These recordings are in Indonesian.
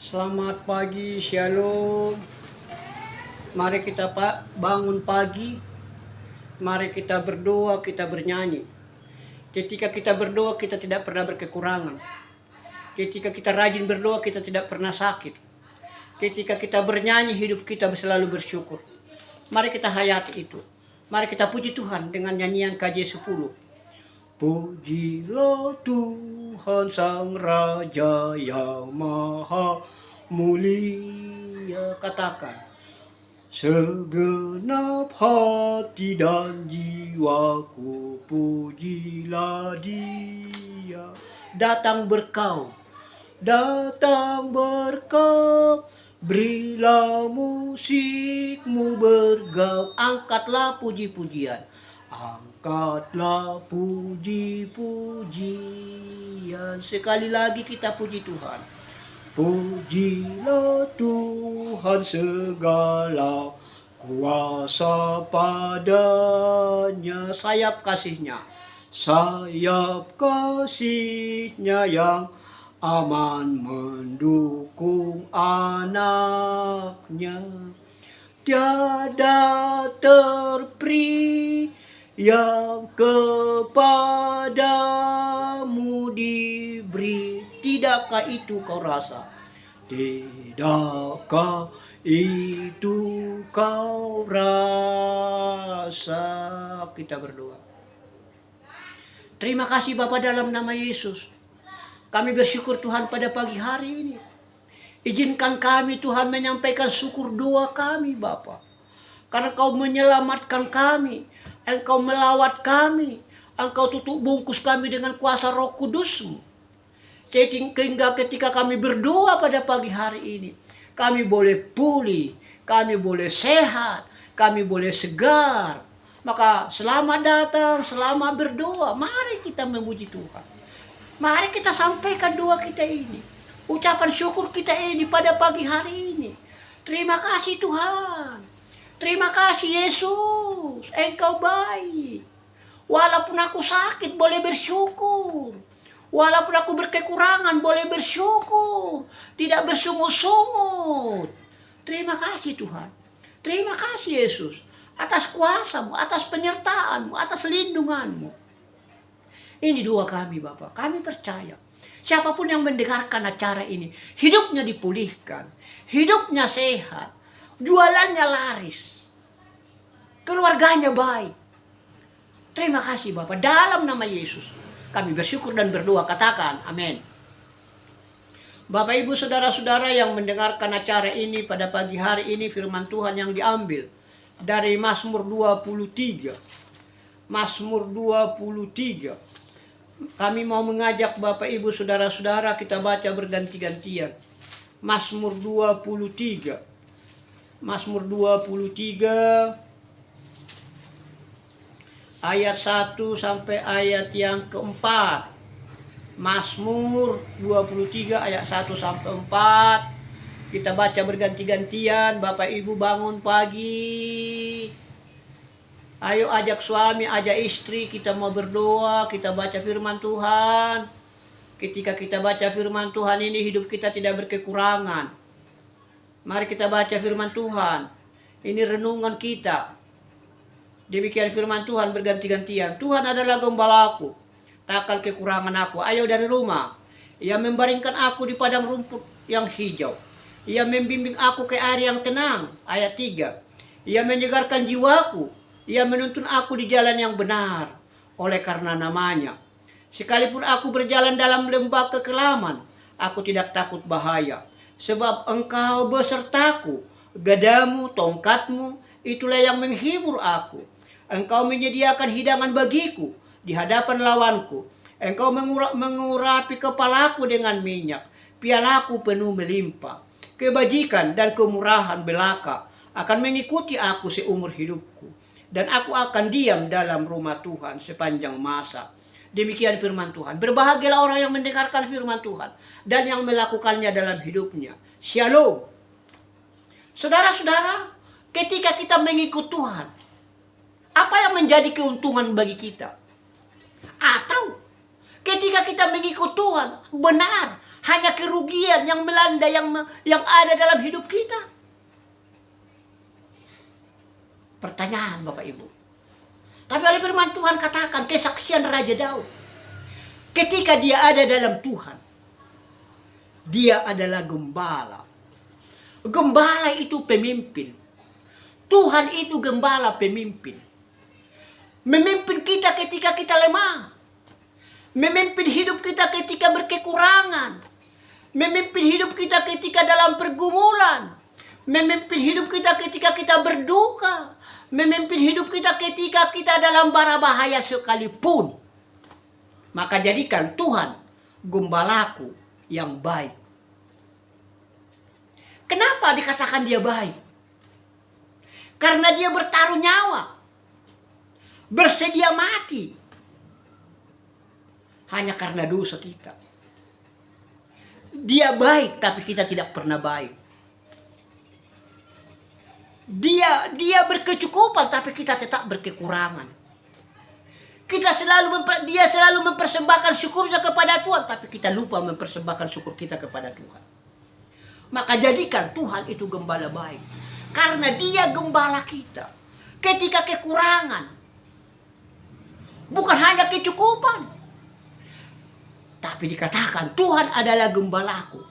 Selamat pagi, shalom. Mari kita bangun pagi. Mari kita berdoa, kita bernyanyi. Ketika kita berdoa, kita tidak pernah berkekurangan. Ketika kita rajin berdoa, kita tidak pernah sakit. Ketika kita bernyanyi, hidup kita selalu bersyukur. Mari kita hayati itu. Mari kita puji Tuhan dengan nyanyian KJ10. Pujilah Tuhan Sang Raja yang Maha Mulia. Katakan, segenap hati dan jiwaku pujilah Dia. Datang berkau, berilah musikmu bergaung. Angkatlah puji-pujian, angkatlah puji-pujian. Sekali lagi kita puji Tuhan. Pujilah Tuhan, segala kuasa padanya. Sayap kasihnya yang aman mendukung anaknya. Tiada terperi yang kepadamu diberi. Tidakkah itu kau rasa? Tidakkah itu kau rasa? Kita berdoa. Terima kasih Bapa, dalam nama Yesus kami bersyukur Tuhan pada pagi hari ini. Izinkan kami Tuhan menyampaikan syukur doa kami Bapa, karena Kau menyelamatkan kami, Engkau melawat kami, Engkau tutup bungkus kami dengan kuasa Roh Kudus-Mu. Sehingga ketika kami berdoa pada pagi hari ini, kami boleh pulih, kami boleh sehat, kami boleh segar. Maka selamat datang, selamat berdoa. Mari kita memuji Tuhan. Mari kita sampaikan doa kita ini, ucapan syukur kita ini pada pagi hari ini. Terima kasih Tuhan. Terima kasih Yesus, Engkau baik. Walaupun aku sakit boleh bersyukur. Walaupun aku berkekurangan boleh bersyukur. Tidak bersungut-sungut. Terima kasih Tuhan. Terima kasih Yesus atas kuasa-Mu, atas penyertaan-Mu, atas lindungan-Mu. Ini doa kami Bapak. Kami percaya siapapun yang mendengarkan acara ini, hidupnya dipulihkan, hidupnya sehat, jualannya laris, keluarganya baik. Terima kasih Bapak, dalam nama Yesus kami bersyukur dan berdoa. Katakan amin. Bapak Ibu saudara-saudara yang mendengarkan acara ini pada pagi hari ini, firman Tuhan yang diambil dari Mazmur 23. Mazmur 23. Kami mau mengajak Bapak Ibu saudara-saudara kita baca berganti-gantian. Mazmur 23. Mazmur 23 ayat 1 sampai ayat yang keempat. Mazmur 23 ayat 1 sampai 4. Kita baca berganti-gantian. Bapak Ibu bangun pagi, ayo ajak suami, ajak istri, kita mau berdoa, kita baca firman Tuhan. Ketika kita baca firman Tuhan ini, hidup kita tidak berkekurangan. Mari kita baca firman Tuhan. Ini renungan kita. Demikian firman Tuhan berganti-gantian. Tuhan adalah gembalaku, takkan kekurangan aku. Ayo dari rumah. Ia membaringkan aku di padang rumput yang hijau. Ia membimbing aku ke air yang tenang. Ayat 3. Ia menyegarkan jiwaku. Ia menuntun aku di jalan yang benar oleh karena namanya. Sekalipun aku berjalan dalam lembah kekelaman, aku tidak takut bahaya. Sebab Engkau besertaku, gadamu, tongkatmu, itulah yang menghibur aku. Engkau menyediakan hidangan bagiku di hadapan lawanku. Engkau mengurapi kepalaku dengan minyak. Pialaku penuh melimpah. Kebajikan dan kemurahan belaka akan mengikuti aku seumur hidupku. Dan aku akan diam dalam rumah Tuhan sepanjang masa. Demikian firman Tuhan. Berbahagialah orang yang mendengarkan firman Tuhan dan yang melakukannya dalam hidupnya. Shalom. Saudara-saudara, ketika kita mengikut Tuhan, apa yang menjadi keuntungan bagi kita? Atau Ketika kita mengikut Tuhan, benar, hanya kerugian yang melanda yang ada dalam hidup kita. Pertanyaan Bapak Ibu. Tapi oleh firman Tuhan katakan kesaksian Raja Daud. Ketika dia ada dalam Tuhan, dia adalah gembala. Gembala itu pemimpin. Tuhan itu gembala pemimpin. Memimpin kita ketika kita lemah. Memimpin hidup kita ketika berkekurangan. Memimpin hidup kita ketika dalam pergumulan. Memimpin hidup kita ketika kita berduka. Memimpin hidup kita ketika kita dalam bara bahaya sekalipun. Maka jadikan Tuhan gembalaku yang baik. Kenapa dikatakan dia baik? Karena dia bertaruh nyawa. Bersedia mati. Hanya karena dosa kita. Dia baik tapi kita tidak pernah baik. Dia berkecukupan tapi kita tetap berkekurangan. Dia selalu mempersembahkan syukurnya kepada Tuhan tapi kita lupa mempersembahkan syukur kita kepada Tuhan. Maka jadikan Tuhan itu gembala baik. Karena dia gembala kita. Ketika kekurangan. Bukan hanya kecukupan. Tapi dikatakan Tuhan adalah gembalaku.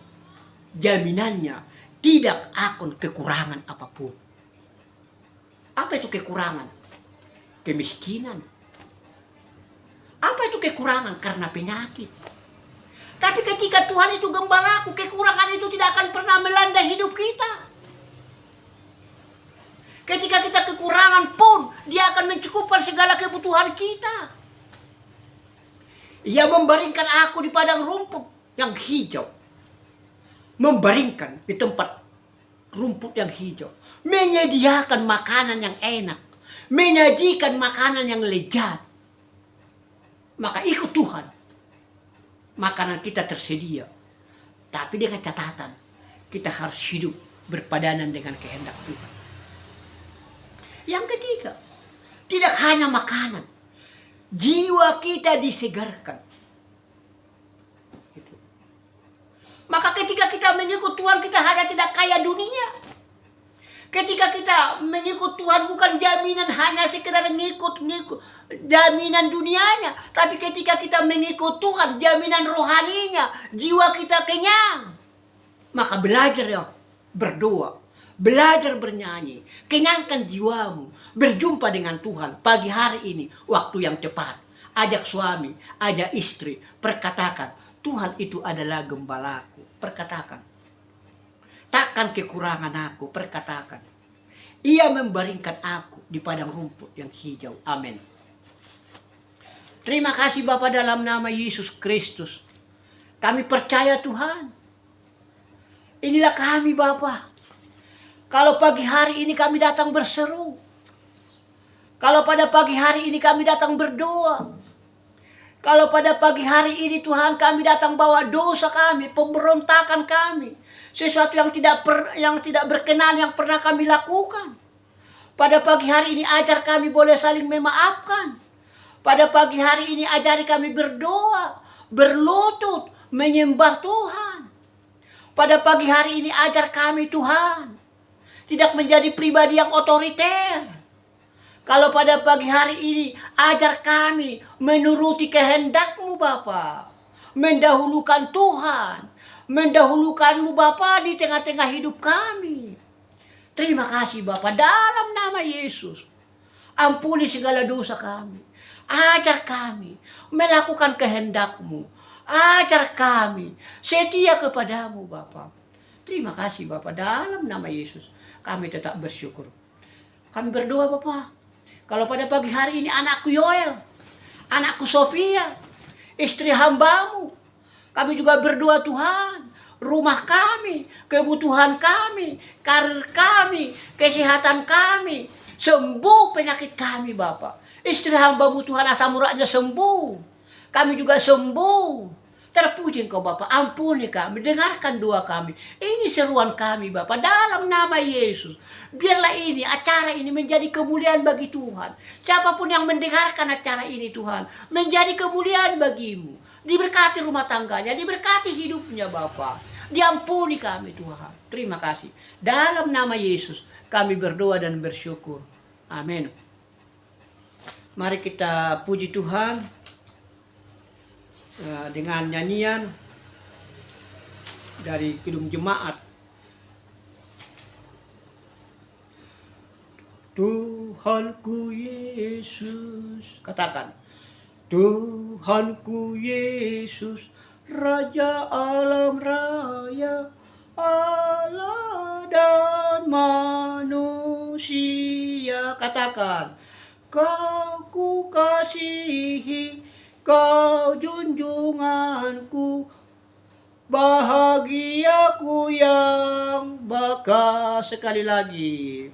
Jaminannya tidak akan kekurangan apapun. Apa itu kekurangan? Kemiskinan. Apa itu kekurangan? Karena penyakit. Tapi ketika Tuhan itu gembalaku, kekurangan itu tidak akan pernah melanda hidup kita. Ketika kita kekurangan pun, dia akan mencukupkan segala kebutuhan kita. Ia membaringkan aku di padang rumput yang hijau. Membaringkan di tempat rumput yang hijau. Menyediakan makanan yang enak. Menyajikan makanan yang lezat. Maka ikut Tuhan. Makanan kita tersedia. Tapi dengan catatan, kita harus hidup berpadanan dengan kehendak Tuhan. Yang ketiga, tidak hanya makanan, jiwa kita disegarkan. Gitu. Maka ketika kita mengikut Tuhan, kita hanya tidak kaya dunia. Ketika kita mengikut Tuhan bukan jaminan hanya sekedar ngikut jaminan dunianya. Tapi ketika kita mengikut Tuhan, jaminan rohaninya, jiwa kita kenyang. Maka belajar ya berdoa. Belajar bernyanyi, kenyangkan jiwamu, berjumpa dengan Tuhan pagi hari ini, waktu yang tepat. Ajak suami, ajak istri, perkatakan, Tuhan itu adalah gembalaku. Perkatakan, takkan kekurangan aku, perkatakan. Ia membaringkan aku di padang rumput yang hijau. Amin. Terima kasih Bapa dalam nama Yesus Kristus. Kami percaya Tuhan. Inilah kami Bapa. Kalau pagi hari ini kami datang berseru. Kalau pada pagi hari ini kami datang berdoa. Kalau pada pagi hari ini Tuhan kami datang bawa dosa kami, pemberontakan kami. Sesuatu yang tidak berkenan yang pernah kami lakukan. Pada pagi hari ini ajar kami boleh saling memaafkan. Pada pagi hari ini ajari kami berdoa, berlutut, menyembah Tuhan. Pada pagi hari ini ajar kami Tuhan. Tidak menjadi pribadi yang otoriter. Kalau pada pagi hari ini ajar kami menuruti kehendak-Mu Bapa. Mendahulukan Tuhan. Mendahulukan-Mu Bapa di tengah-tengah hidup kami. Terima kasih Bapa dalam nama Yesus. Ampuni segala dosa kami. Ajar kami melakukan kehendak-Mu. Ajar kami setia kepadamu Bapa. Terima kasih Bapa dalam nama Yesus. Kami tetap bersyukur. Kami berdoa Bapa. Kalau pada pagi hari ini anakku Yoel, anakku Sofia, istri hamba-Mu. Kami juga berdoa Tuhan. Rumah kami, kebutuhan kami, karir kami, kesehatan kami. Sembuh penyakit kami Bapa. Istri hamba-Mu Tuhan asam uratnya sembuh. Kami juga sembuh. Terpuji Engkau Bapa, ampuni kami, dengarkan doa kami. Ini seruan kami Bapa, dalam nama Yesus. Biarlah acara ini menjadi kemuliaan bagi Tuhan. Siapapun yang mendengarkan acara ini Tuhan, menjadi kemuliaan bagi-Mu. Diberkati rumah tangganya, diberkati hidupnya Bapa. Diampuni kami Tuhan. Terima kasih. Dalam nama Yesus kami berdoa dan bersyukur. Amin. Mari kita puji Tuhan dengan nyanyian dari Kidung Jemaat. Tuhanku Yesus, katakan, Tuhanku Yesus, Raja alam raya, Allah dan manusia. Katakan, Kau ku kasihi, Kau junjunganku, bahagiaku yang bakas. Sekali lagi,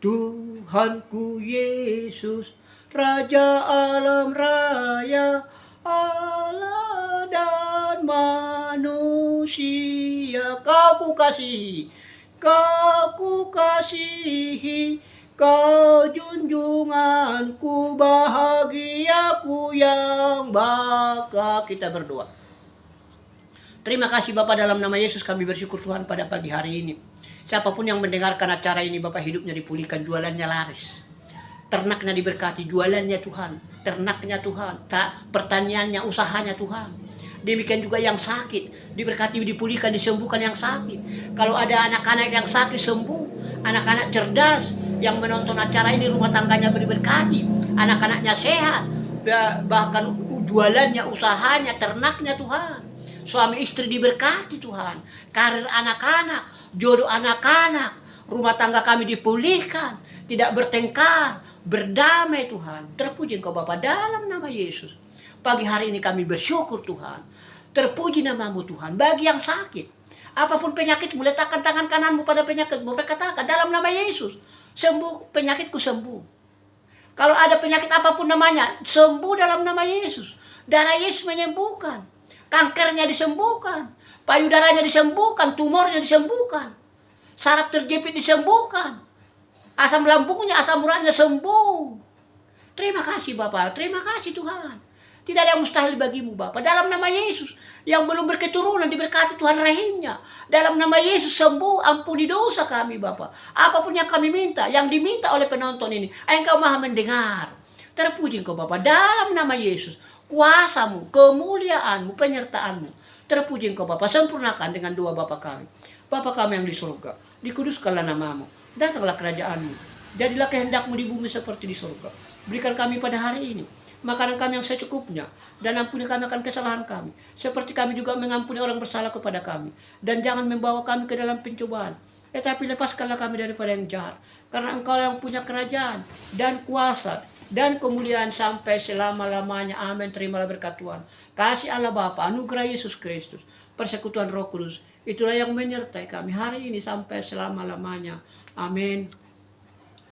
Tuhanku Yesus, Raja alam raya, Allah dan manusia. Kau ku kasihi, Kau ku kasihi, Kau junjunganku, bahagiaku yang baka. Kita berdoa. Terima kasih Bapak, dalam nama Yesus kami bersyukur Tuhan pada pagi hari ini. Siapapun yang mendengarkan acara ini Bapak, hidupnya dipulihkan, jualannya laris. Ternaknya diberkati, jualannya Tuhan. Ternaknya Tuhan, pertaniannya, usahanya Tuhan. Demikian juga yang sakit, diberkati, dipulihkan, disembuhkan yang sakit. Kalau ada anak-anak yang sakit, sembuh. Anak-anak cerdas yang menonton acara ini, rumah tangganya diberkati, anak-anaknya sehat, bahkan jualannya, usahanya, ternaknya Tuhan. Suami istri diberkati Tuhan, karir anak-anak, jodoh anak-anak, rumah tangga kami dipulihkan, tidak bertengkar, berdamai Tuhan. Terpuji Engkau Bapa, dalam nama Yesus. Pagi hari ini kami bersyukur Tuhan. Terpuji namamu Tuhan. Bagi yang sakit, apapun penyakitmu, letakkan tangan kananmu pada penyakitmu, berkatakan dalam nama Yesus, sembuh, penyakitku sembuh. Kalau ada penyakit apapun namanya, sembuh dalam nama Yesus. Darah Yesus menyembuhkan. Kankernya disembuhkan, payudaranya disembuhkan, tumornya disembuhkan, saraf terjepit disembuhkan, asam lambungnya, asam uratnya sembuh. Terima kasih Bapak, terima kasih Tuhan. Tidak ada yang mustahil bagimu Bapak. Dalam nama Yesus, yang belum berketurunan diberkati Tuhan rahimnya. Dalam nama Yesus sembuh, ampuni dosa kami Bapak. Apapun yang kami minta, yang diminta oleh penonton ini, Engkau maha mendengar. Terpuji Engkau Bapak, dalam nama Yesus. Kuasamu, kemuliaanmu, penyertaanmu. Terpuji Engkau Bapa, sempurnakan dengan doa Bapa kami. Bapa kami yang di surga, dikuduskanlah namamu, datanglah kerajaanmu, jadilah kehendakmu di bumi seperti di surga. Berikan kami pada hari ini makanan kami yang secukupnya, dan ampuni kami akan kesalahan kami, seperti kami juga mengampuni orang bersalah kepada kami. Dan jangan membawa kami ke dalam pencobaan, tetapi lepaskanlah kami daripada yang jahat. Karena Engkau yang punya kerajaan dan kuasa dan kemuliaan sampai selama-lamanya. Amin. Terimalah berkat Tuhan, kasih Allah Bapa, anugerah Yesus Kristus, persekutuan Roh Kudus, itulah yang menyertai kami hari ini sampai selama-lamanya. Amin.